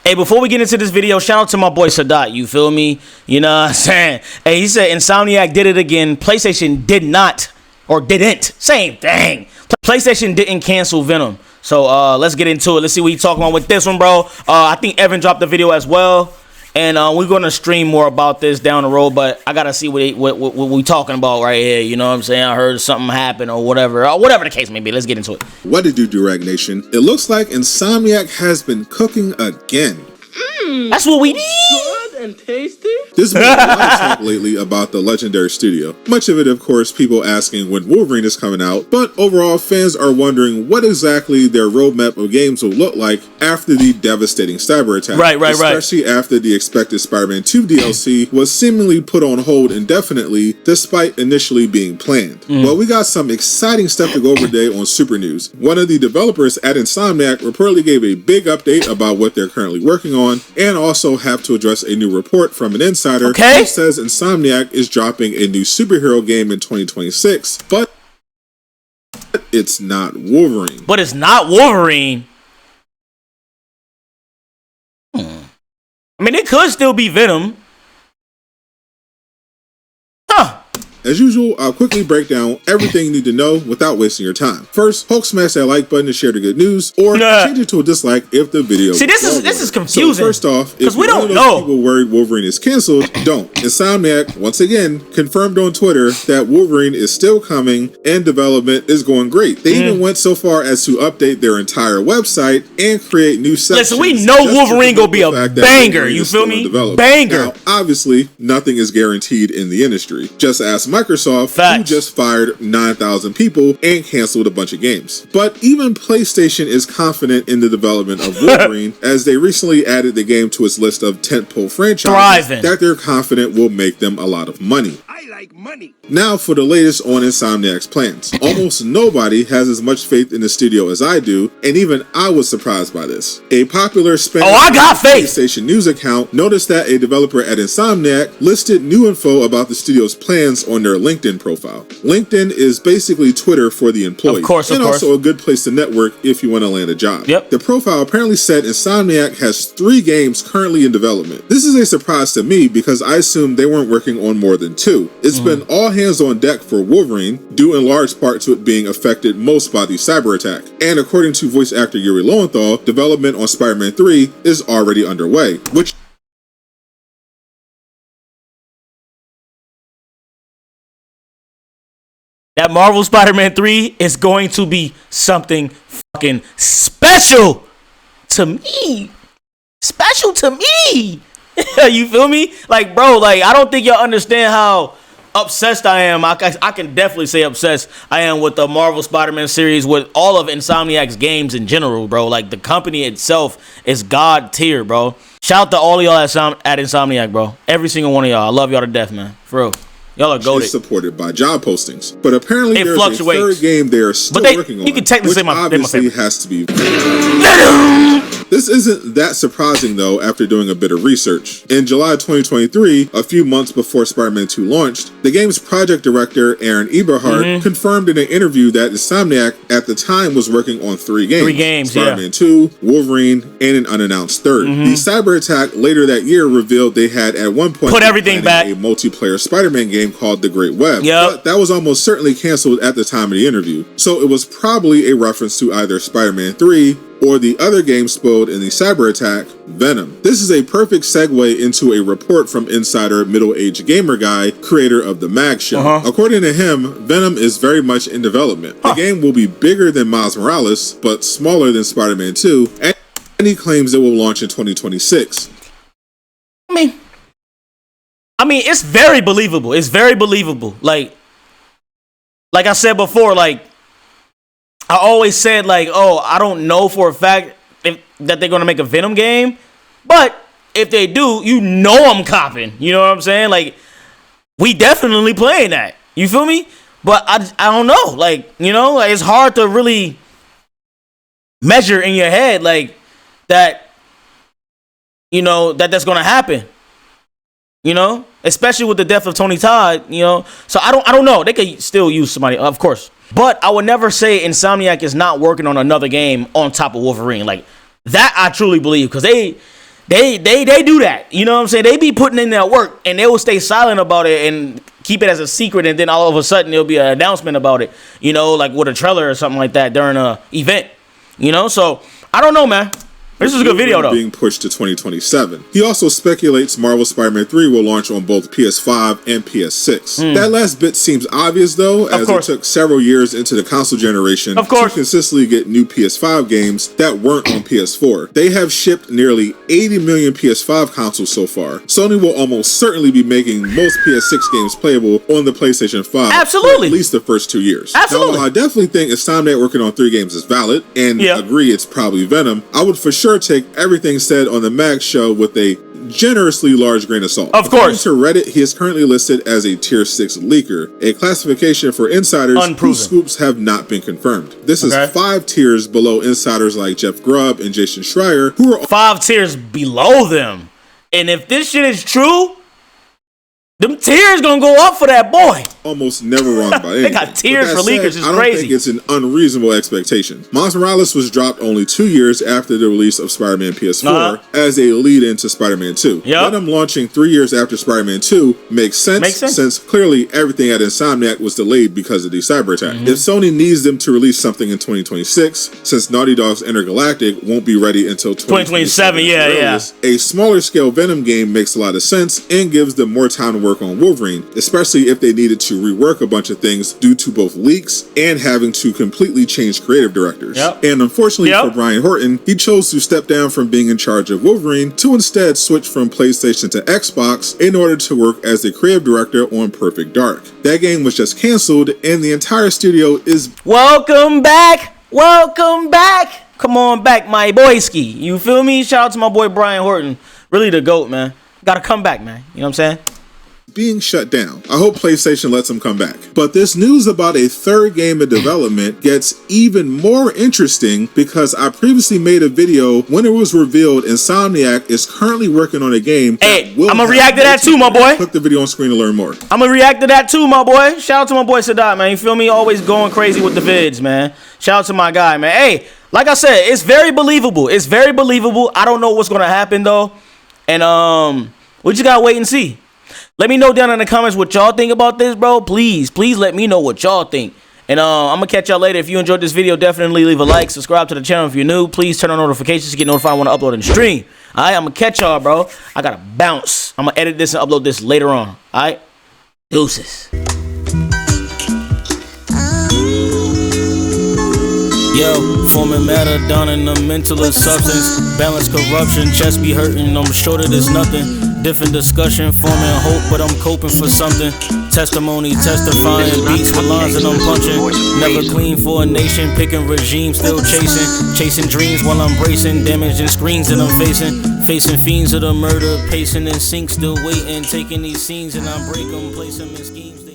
Hey, before we get into this video, shout out to my boy Sadat. You feel me? You know what I'm saying? Hey, he said Insomniac did it again. PlayStation did not, or didn't. Same thing. PlayStation didn't cancel Venom. So let's get into it. Let's see what he's talking about with this one, bro. I think Evan dropped the video as well. And we're going to stream more about this down the road, but I got to see what we talking about right here. You know what I'm saying? I heard something happen or whatever the case may be. Let's get into it. What to do, Durag Nation? It looks like Insomniac has been cooking again. That's what we need. Good and tasty. There's been a lot of talk lately about the legendary studio. Much of it, of course, people asking when Wolverine is coming out, but overall, fans are wondering what exactly their roadmap of games will look like after the devastating cyber attack. Right. Especially after the expected Spider-Man 2 DLC was seemingly put on hold indefinitely, despite initially being planned. Well, we got some exciting stuff to go over today on Super News. One of the developers at Insomniac reportedly gave a big update about what they're currently working on, and also have to address a new report from an insider who says Insomniac is dropping a new superhero game in 2026, but it's not Wolverine. But it's not Wolverine. I mean, it could still be Venom. As usual, I'll quickly break down everything you need to know without wasting your time. First, Hulk smash that like button to share the good news, or change it to a dislike if the video. See, this is confusing. So first off, because we don't know people worried Wolverine is canceled, don't. Insomniac once again confirmed on Twitter that Wolverine is still coming and development is going great. They even went so far as to update their entire website and create new sections. Listen, we know Wolverine gonna be a banger. You feel me? Banger. Now, obviously, nothing is guaranteed in the industry. Just ask Microsoft, who just fired 9,000 people and canceled a bunch of games. But even PlayStation is confident in the development of Wolverine, as they recently added the game to its list of tentpole franchises that they're confident will make them a lot of money. Money. Now for the latest on Insomniac's plans. Almost nobody has as much faith in the studio as I do, and even I was surprised by this. A popular PlayStation news account noticed that a developer at Insomniac listed new info about the studio's plans on their LinkedIn profile. LinkedIn is basically Twitter for the employee, and also a good place to network if you want to land a job. The profile apparently said Insomniac has 3 games currently in development. This is a surprise to me because I assumed they weren't working on more than 2. It's been all hands on deck for Wolverine, due in large part to it being affected most by the cyber attack. And according to voice actor Yuri Lowenthal, development on Spider-Man 3 is already underway, which that Marvel Spider-Man 3 is going to be something fucking special to me. Special to me. You feel me? Like, bro, like, I don't think y'all understand how obsessed I am. I can definitely say obsessed I am with the Marvel Spider-Man series, with all of Insomniac's games in general, bro. Like, the company itself is god tier, bro. Shout out to all of y'all at Insomniac, bro. Every single one of y'all. I love y'all to death, man. For real. Y'all are goated. Is supported by job postings, but apparently there's a third game they're still working on. You can technically say obviously has to be This isn't that surprising though after doing a bit of research. In July 2023, a few months before Spider-Man 2 launched, the game's project director Aaron Eberhardt confirmed in an interview that Insomniac at the time was working on 3 games. Spider-Man 2, Wolverine, and an unannounced third. The cyber attack later that year revealed they had at one point put everything back. A multiplayer Spider-Man game called The Great Web. But that was almost certainly canceled at the time of the interview. So it was probably a reference to either Spider-Man 3 or the other game spoiled in the cyber attack, Venom. This is a perfect segue into a report from insider middle-aged gamer guy, creator of the Mag Show. According to him, Venom is very much in development. The game will be bigger than Miles Morales, but smaller than Spider-Man 2, and he claims it will launch in 2026. I mean, it's very believable. It's very believable. Like I said before, like, I always said, like, oh, I don't know for a fact that they're going to make a Venom game. But if they do, you know I'm copping. You know what I'm saying? Like, we definitely playing that. You feel me? But I don't know. Like, you know, like, it's hard to really measure in your head, like, that, you know, that's going to happen. You know? Especially with the death of Tony Todd, you know? So I don't know. They could still use somebody, of course. But I would never say Insomniac is not working on another game on top of Wolverine. Like, that I truly believe, because they They do that. You know what I'm saying? They be putting in that work, and they will stay silent about it and keep it as a secret, and then all of a sudden there'll be an announcement about it. You know, like with a trailer or something like that during a event. You know, so I don't know, man. This is a good video, though. Being pushed to 2027. He also speculates Marvel Spider-Man 3 will launch on both PS5 and PS6. That last bit seems obvious, though, as it took several years into the console generation to consistently get new PS5 games that weren't on PS4. They have shipped nearly 80 million PS5 consoles so far. Sony will almost certainly be making most PS6 games playable on the PlayStation 5 Absolutely. for at least the first 2 years. Absolutely. Now, while I definitely think Insomniac working on 3 games is valid, and agree it's probably Venom, I would for sure take everything said on the Mag show with a generously large grain of salt. Of course. According to Reddit, he is currently listed as a tier 6 leaker, a classification for insiders whose scoops have not been confirmed. This is 5 tiers below insiders like Jeff Grubb and Jason Schreier, who are 5 tiers below them. And if this shit is true, them tiers gonna go up for that boy. Almost never wrong about anything. They got tiers for leakers. It's crazy. I don't think it's an unreasonable expectation. Miles Morales was dropped only 2 years after the release of Spider-Man PS4 as a lead-in to Spider-Man 2. Venom launching 3 years after Spider-Man 2 makes sense since clearly everything at Insomniac was delayed because of the cyber attack. If Sony needs them to release something in 2026, since Naughty Dog's Intergalactic won't be ready until 2027, a smaller scale Venom game makes a lot of sense and gives them more time to work on Wolverine, especially if they needed to rework a bunch of things due to both leaks and having to completely change creative directors. And unfortunately for Brian Horton, he chose to step down from being in charge of Wolverine to instead switch from PlayStation to Xbox in order to work as the creative director on Perfect Dark. That game was just canceled, and the entire studio is welcome back. Welcome back. Come on back, my boyski. You feel me? Shout out to my boy Brian Horton. Really the GOAT, man. Gotta come back, man. You know what I'm saying? Being shut down. I hope PlayStation lets him come back. But this news about a 3rd game in development gets even more interesting because I previously made a video when it was revealed Insomniac is currently working on a game. Hey, I'm gonna react to that too, my boy. Click the video on screen to learn more. I'm gonna react to that too, my boy. Shout out to my boy Sadat, man. You feel me? Always going crazy with the vids, man. Shout out to my guy, man. Hey, like I said, it's very believable. It's very believable. I don't know what's gonna happen though. And we just gotta wait and see. Let me know down in the comments what y'all think about this, bro. Please let me know what y'all think. And I'm going to catch y'all later. If you enjoyed this video, definitely leave a like. Subscribe to the channel if you're new. Please turn on notifications to get notified when I upload and stream. All right, I'm going to catch y'all, bro. I got to bounce. I'm going to edit this and upload this later on. All right? Deuces. Yo, forming matter down in the mentalist substance. Balance corruption, chest be hurting. I'm sure that it's nothing. Different discussion, forming hope, but I'm coping for something. Testimony, testifying, beats with lines and I'm punching. Never clean for a nation, picking regime, still chasing dreams while I'm bracing, damaging screens that I'm facing fiends of the murder, pacing in sync, still waiting, taking these scenes and I break them, place them in schemes.